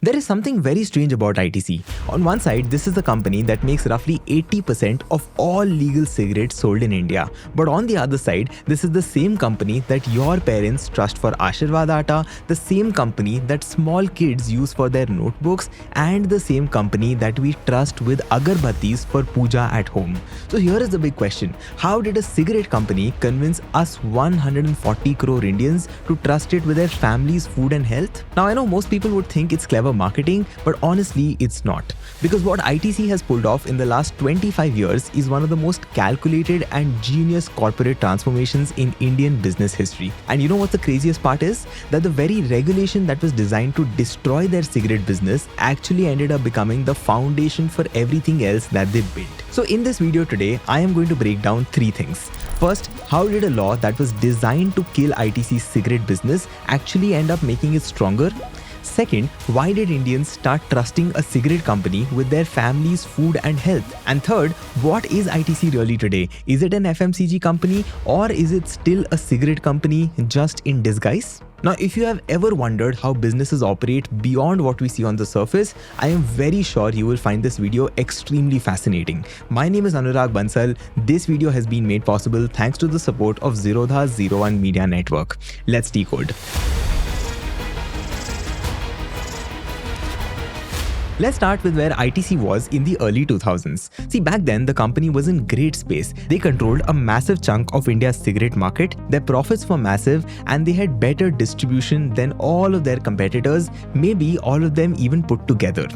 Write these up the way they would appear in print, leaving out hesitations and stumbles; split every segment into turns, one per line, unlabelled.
There is something very strange about ITC. On one side, this is a company that makes roughly 80% of all legal cigarettes sold in India. But on the other side, this is the same company that your parents trust for Ashirwad atta, the same company that small kids use for their notebooks, and the same company that we trust with agarbattis for puja at home. So here is the big question. How did a cigarette company convince us 140 crore Indians to trust it with their family's food and health? Now I know most people would think it's clever marketing, but honestly it's not. Because what ITC has pulled off in the last 25 years is one of the most calculated and genius corporate transformations in Indian business history. And you know what the craziest part is? That the very regulation that was designed to destroy their cigarette business actually ended up becoming the foundation for everything else that they built. So in this video today, I am going to break down 3 things. First, how did a law that was designed to kill ITC's cigarette business actually end up making it stronger? Second, why did Indians start trusting a cigarette company with their family's food and health? And third, what is ITC really today? Is it an FMCG company or is it still a cigarette company just in disguise? Now, if you have ever wondered how businesses operate beyond what we see on the surface, I am very sure you will find this video extremely fascinating. My name is Anurag Bansal. This video has been made possible thanks to the support of Zerodha's 01 Media Network. Let's decode. Let's start with where ITC was in the early 2000s. See, back then, the company was in great space. They controlled a massive chunk of India's cigarette market, their profits were massive, and they had better distribution than all of their competitors, maybe all of them even put together.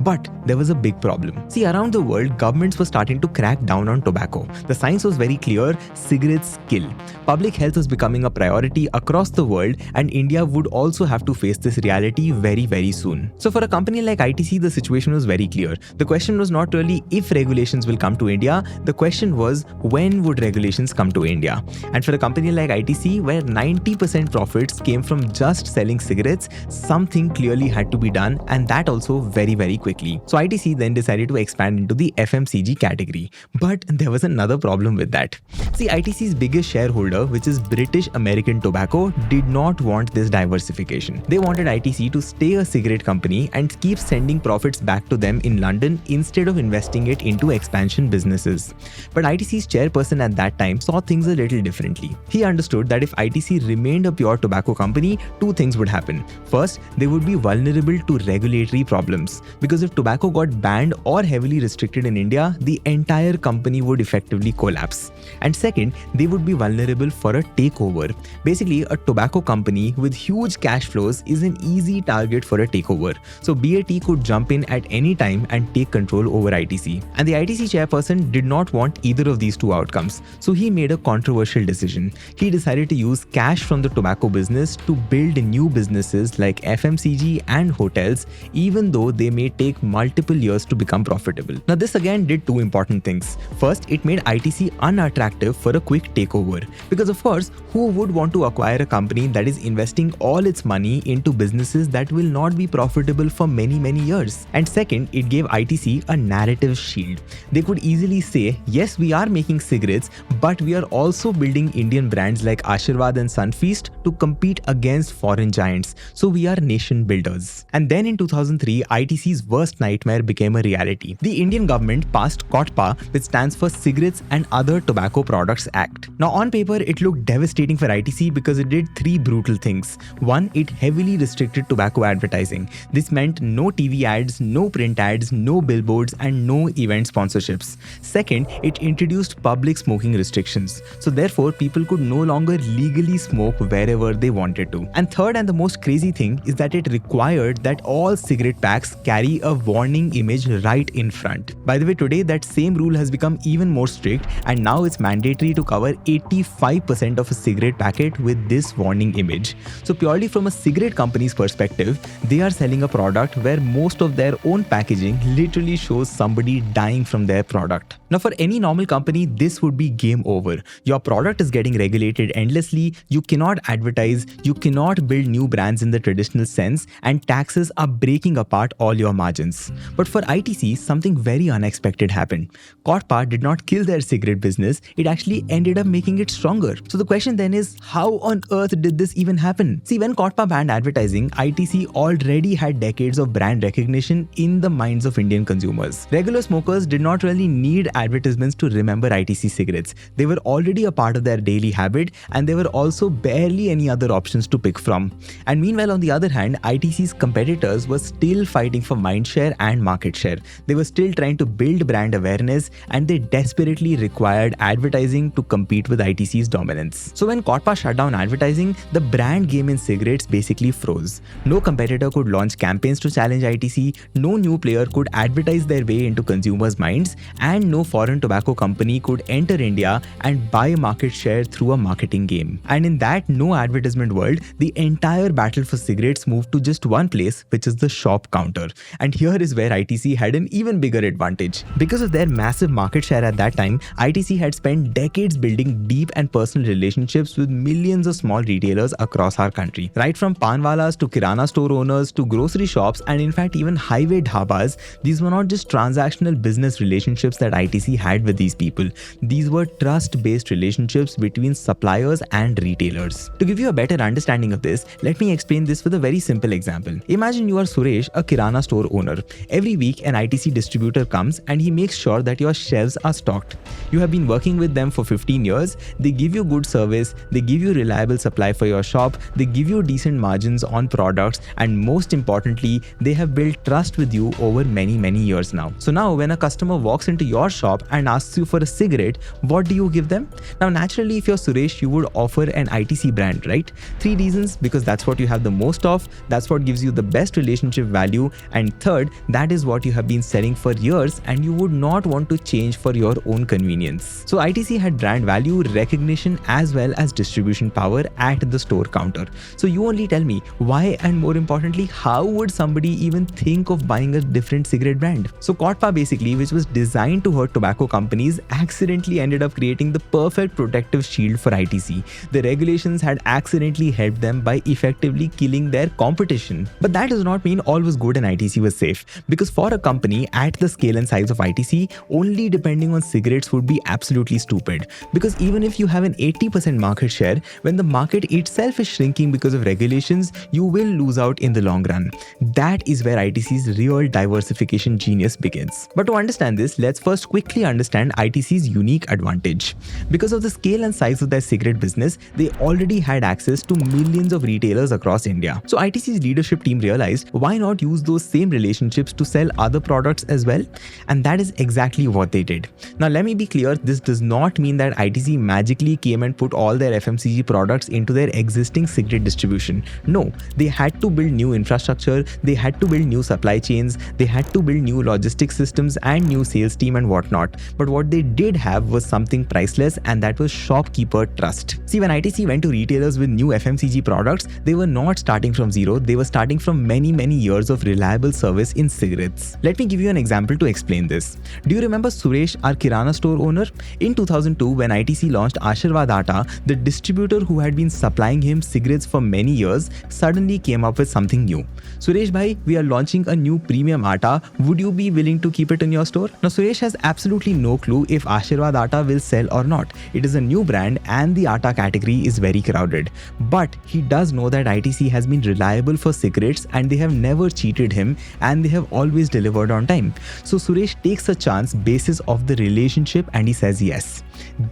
But there was a big problem. See, around the world, governments were starting to crack down on tobacco. The science was very clear: cigarettes kill. Public health was becoming a priority across the world, and India would also have to face this reality very, very soon. So for a company like ITC, the situation was very clear. The question was not really if regulations will come to India, the question was when would regulations come to India. And for a company like ITC, where 90% profits came from just selling cigarettes, something clearly had to be done, and that also very, very quickly. So ITC then decided to expand into the FMCG category. But there was another problem with that. See, ITC's biggest shareholder, which is British American Tobacco, did not want this diversification. They wanted ITC to stay a cigarette company and keep sending profits back to them in London instead of investing it into expansion businesses. But ITC's chairperson at that time saw things a little differently. He understood that if ITC remained a pure tobacco company, 2 things would happen. First, they would be vulnerable to regulatory problems, because if tobacco got banned or heavily restricted in India, the entire company would effectively collapse. And second, they would be vulnerable for a takeover. Basically, a tobacco company with huge cash flows is an easy target for a takeover. So BAT could jump in at any time and take control over ITC. And the ITC chairperson did not want either of these 2 outcomes. So he made a controversial decision. He decided to use cash from the tobacco business to build new businesses like FMCG and hotels, even though they may take multiple years to become profitable. Now this again did 2 important things. First, it made ITC unattractive for a quick takeover. Because of course, who would want to acquire a company that is investing all its money into businesses that will not be profitable for many, many years? And second, it gave ITC a narrative shield. They could easily say, yes, we are making cigarettes, but we are also building Indian brands like Ashirwad and Sunfeast to compete against foreign giants. So we are nation builders. And then in 2003, ITC's worst nightmare became a reality. The Indian government passed COTPA, which stands for Cigarettes and Other Tobacco Products Act. Now on paper, it looked devastating for ITC because it did 3 brutal things. One, it heavily restricted tobacco advertising. This meant no TV ads, no print ads, no billboards, and no event sponsorships. Second, it introduced public smoking restrictions. So therefore, people could no longer legally smoke wherever they wanted to. And third, and the most crazy thing, is that it required that all cigarette packs carry a warning image right in front. By the way, today that same rule has become even more strict, and now it's mandatory to cover 85% of a cigarette packet with this warning image. So purely from a cigarette company's perspective, they are selling a product where most of of their own packaging literally shows somebody dying from their product. Now, for any normal company, this would be game over. Your product is getting regulated endlessly, you cannot advertise, you cannot build new brands in the traditional sense, and taxes are breaking apart all your margins. But for ITC, something very unexpected happened. Kotpa did not kill their cigarette business, it actually ended up making it stronger. So the question then is, how on earth did this even happen? See, when Kotpa banned advertising, ITC already had decades of brand recognition in the minds of Indian consumers. Regular smokers did not really need advertisements to remember ITC cigarettes. They were already a part of their daily habit, and there were also barely any other options to pick from. And meanwhile, on the other hand, ITC's competitors were still fighting for mindshare and market share. They were still trying to build brand awareness, and they desperately required advertising to compete with ITC's dominance. So when Kotpa shut down advertising, the brand game in cigarettes basically froze. No competitor could launch campaigns to challenge ITC, no new player could advertise their way into consumers' minds, and no foreign tobacco company could enter India and buy market share through a marketing game. And in that no advertisement world, the entire battle for cigarettes moved to just one place, which is the shop counter. And here is where ITC had an even bigger advantage. Because of their massive market share at that time, ITC had spent decades building deep and personal relationships with millions of small retailers across our country. Right from panwalas to kirana store owners to grocery shops, and in fact even highway dhabas, these were not just transactional business relationships that ITC had with these people. These were trust-based relationships between suppliers and retailers. To give you a better understanding of this, let me explain this with a very simple example. Imagine you are Suresh, a kirana store owner. Every week an ITC distributor comes and he makes sure that your shelves are stocked. You have been working with them for 15 years, they give you good service, they give you reliable supply for your shop, they give you decent margins on products, and most importantly, they have built trust with you over many years now. So now when a customer walks into your shop and asks you for a cigarette, what do you give them? Now naturally, if you're Suresh, you would offer an ITC brand, right? 3 reasons: because that's what you have the most of, that's what gives you the best relationship value, and third, that is what you have been selling for years and you would not want to change for your own convenience. So ITC had brand value, recognition, as well as distribution power at the store counter. So you only tell me, why, and more importantly, how would somebody even think of buying a different cigarette brand? So Kotpa basically, which was designed to hurt tobacco companies, accidentally ended up creating the perfect protective shield for ITC. The regulations had accidentally helped them by effectively killing their competition. But that does not mean all was good and ITC was safe, because for a company at the scale and size of ITC, only depending on cigarettes would be absolutely stupid. Because even if you have an 80% market share, when the market itself is shrinking because of regulations, you will lose out in the long run. That is where ITC's real diversification genius begins. But to understand this, let's first quickly understand ITC's unique advantage. Because of the scale and size of their cigarette business, they already had access to millions of retailers across India. So ITC's leadership team realized, why not use those same relationships to sell other products as well? And that is exactly what they did. Now let me be clear, this does not mean that ITC magically came and put all their FMCG products into their existing cigarette distribution. No, they had to build new infrastructure, they had to build new supply chains, they had to build new logistics systems and new sales team and whatnot. But what they did have was something priceless, and that was shopkeeper trust. See, when ITC went to retailers with new FMCG products, they were not starting from zero, they were starting from many years of reliable service in cigarettes. Let me give you an example to explain this. Do you remember Suresh, our kirana store owner? In 2002, when ITC launched Ashirvad Atta, the distributor who had been supplying him cigarettes for many years suddenly came up with something new. Suresh bhai, we are launching a new premium atta. Would you be willing to keep it in your store? Now Suresh has absolutely no clue if Ashirvad Atta will sell or not. It is a new brand and the atta category is very crowded. But he does know that ITC has been reliable for cigarettes and they have never cheated him and they have always delivered on time. So Suresh takes a chance basis of the relationship and he says yes.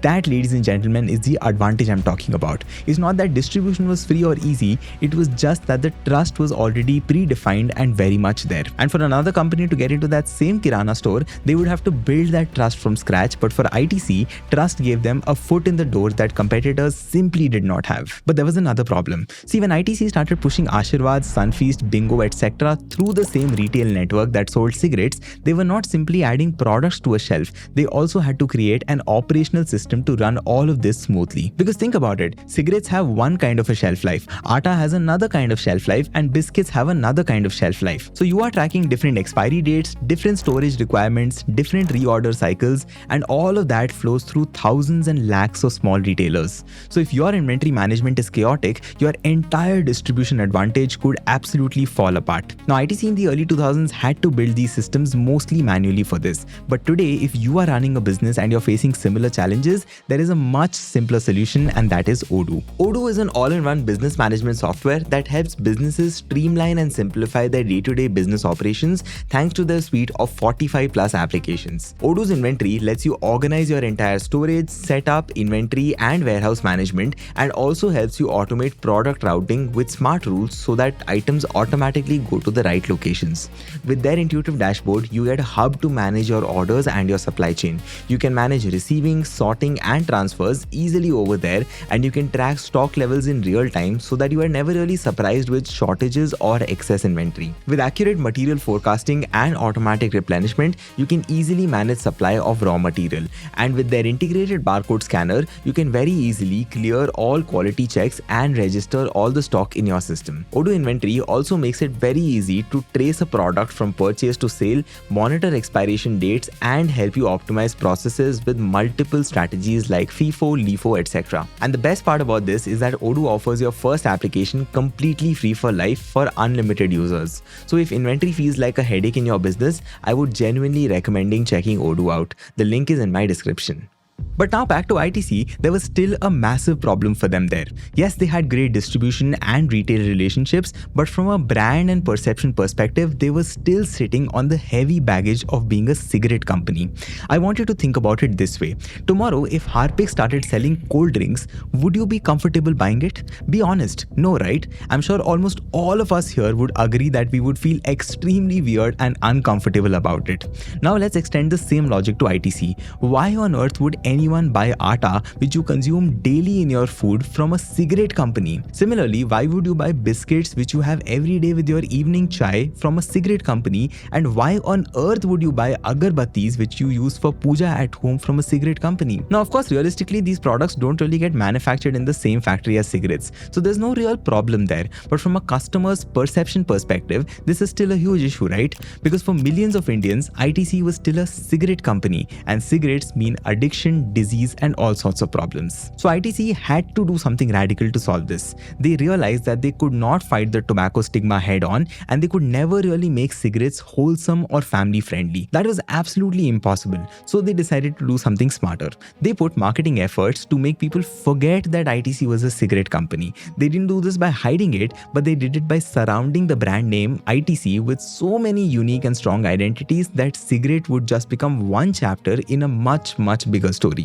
That, ladies and gentlemen, is the advantage I'm talking about. It's not that distribution was free or easy, it was just that the trust was already predefined and very much there. And for another company to get into that same kirana store, they would have to build that trust from scratch, but for ITC, trust gave them a foot in the door that competitors simply did not have. But there was another problem. See, when ITC started pushing Ashirvad, Sunfeast, Bingo, etc. through the same retail network that sold cigarettes, they were not simply adding products to a shelf, they also had to create an operational system to run all of this smoothly. Because think about it, cigarettes have one kind of a shelf life, atta has another kind of shelf life, and biscuits have another kind of shelf life. So you are tracking different expiry dates, different storage requirements, different reorder cycles, and all of that flows through thousands and lakhs of small retailers. So if your inventory management is chaotic, your entire distribution advantage could absolutely fall apart. Now, ITC in the early 2000s had to build these systems mostly manually for this. But today, if you are running a business and you're facing similar challenges, there is a much simpler solution, and that is Odoo. Odoo is an all-in-one business management software that helps businesses streamline and simplify their day-to-day business operations thanks to their suite of 45 plus applications. Odoo's inventory lets you organize your entire storage, setup, inventory, and warehouse management, and also helps you automate product routing with smart rules so that items automatically go to the right locations. With their intuitive dashboard, you get a hub to manage your orders and your supply chain. You can manage receiving, sorting, and transfers easily over there, and you can track stock levels in real time so that you are never really surprised with shortages or excess inventory. With accurate material forecasting and automatic replenishment, you can easily manage supply of raw material. And with their integrated barcode scanner, you can very easily clear all quality checks and register all the stock in your system. Odoo Inventory also makes it very easy to trace a product from purchase to sale, monitor expiration dates, and help you optimize processes with multiple strategies like FIFO, LIFO, etc. And the best part about this is that Odoo offers your first application completely free for life for unlimited users. So if inventory feels like a headache in your business, I would genuinely recommending checking Odoo out. The link is in my description. But now back to ITC, there was still a massive problem for them there. Yes, they had great distribution and retail relationships, but from a brand and perception perspective, they were still sitting on the heavy baggage of being a cigarette company. I want you to think about it this way. Tomorrow, if Harpic started selling cold drinks, would you be comfortable buying it? Be honest, no, right? I'm sure almost all of us here would agree that we would feel extremely weird and uncomfortable about it. Now let's extend the same logic to ITC. Why on earth would anyone buy atta, which you consume daily in your food, from a cigarette company? Similarly, why would you buy biscuits, which you have every day with your evening chai, from a cigarette company? And why on earth would you buy agarbattis, which you use for puja at home, from a cigarette company? Now, of course, realistically, these products don't really get manufactured in the same factory as cigarettes, so there's no real problem there. But from a customer's perception perspective, this is still a huge issue, right? Because for millions of Indians, ITC was still a cigarette company, and cigarettes mean addiction, disease, and all sorts of problems. So ITC had to do something radical to solve this. They realized that they could not fight the tobacco stigma head on, and they could never really make cigarettes wholesome or family friendly. That was absolutely impossible. So they decided to do something smarter. They put marketing efforts to make people forget that ITC was a cigarette company. They didn't do this by hiding it, but they did it by surrounding the brand name ITC with so many unique and strong identities that cigarette would just become one chapter in a much bigger story.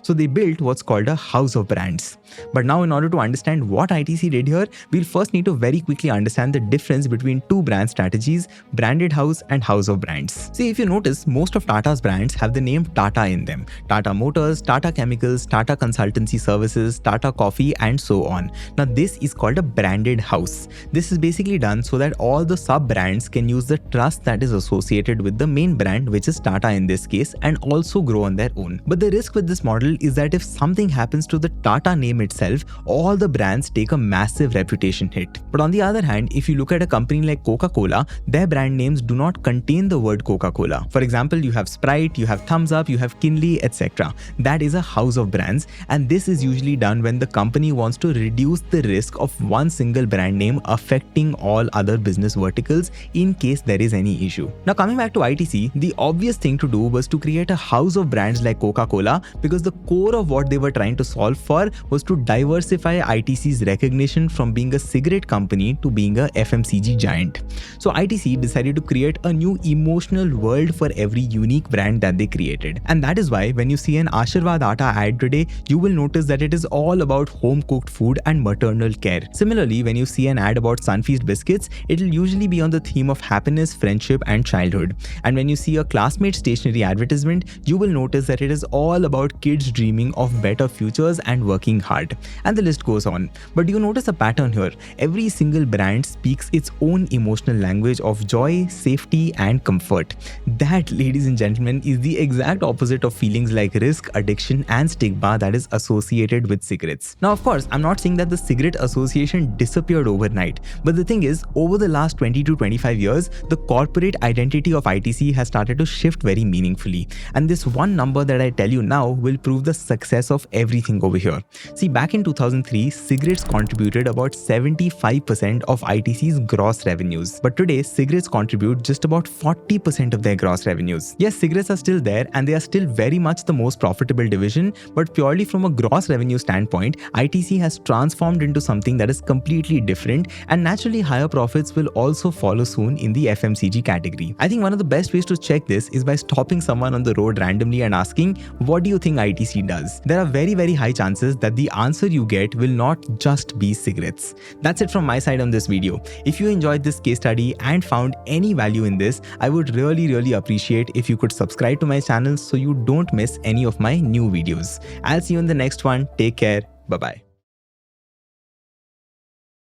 So they built what's called a house of brands. But now, in order to understand what ITC did here, we'll first need to very quickly understand the difference between two brand strategies, branded house and house of brands. See, if you notice, most of Tata's brands have the name Tata in them. Tata Motors, Tata Chemicals, Tata Consultancy Services, Tata Coffee, and so on. Now, this is called a branded house. This is basically done so that all the sub-brands can use the trust that is associated with the main brand, which is Tata in this case, and also grow on their own. But the risk with this model is that if something happens to the Tata name itself, all the brands take a massive reputation hit. But on the other hand, if you look at a company like Coca-Cola, their brand names do not contain the word Coca-Cola. For example, you have Sprite, you have Thumbs Up, you have Kinley, etc. That is a house of brands, and this is usually done when the company wants to reduce the risk of one single brand name affecting all other business verticals in case there is any issue. Now, coming back to ITC, the obvious thing to do was to create a house of brands like Coca-Cola, because the core of what they were trying to solve for was to diversify ITC's recognition from being a cigarette company to being a FMCG giant. So ITC decided to create a new emotional world for every unique brand that they created. And that is why when you see an Ashirvad Atta ad today, you will notice that it is all about home cooked food and maternal care. Similarly, when you see an ad about Sunfeast biscuits, it will usually be on the theme of happiness, friendship, and childhood. And when you see a classmate stationery advertisement, you will notice that it is all all about kids dreaming of better futures and working hard. And the list goes on. But do you notice a pattern here? Every single brand speaks its own emotional language of joy, safety, and comfort. That, ladies and gentlemen, is the exact opposite of feelings like risk, addiction, and stigma that is associated with cigarettes. Now, of course, I'm not saying that the cigarette association disappeared overnight, but the thing is, over the last 20 to 25 years, the corporate identity of ITC has started to shift very meaningfully. And this one number that I tell you now will prove the success of everything over here. See, back in 2003, cigarettes contributed about 75% of ITC's gross revenues. But today, cigarettes contribute just about 40% of their gross revenues. Yes, cigarettes are still there and they are still very much the most profitable division, but purely from a gross revenue standpoint, ITC has transformed into something that is completely different, and naturally higher profits will also follow soon in the FMCG category. I think one of the best ways to check this is by stopping someone on the road randomly and asking, what do you think ITC does? There are very high chances that the answer you get will not just be cigarettes. That's it from my side on this video. If you enjoyed this case study and found any value in this, I would really appreciate if you could subscribe to my channel so you don't miss any of my new videos. I'll see you in the next one. Take care. Bye-bye.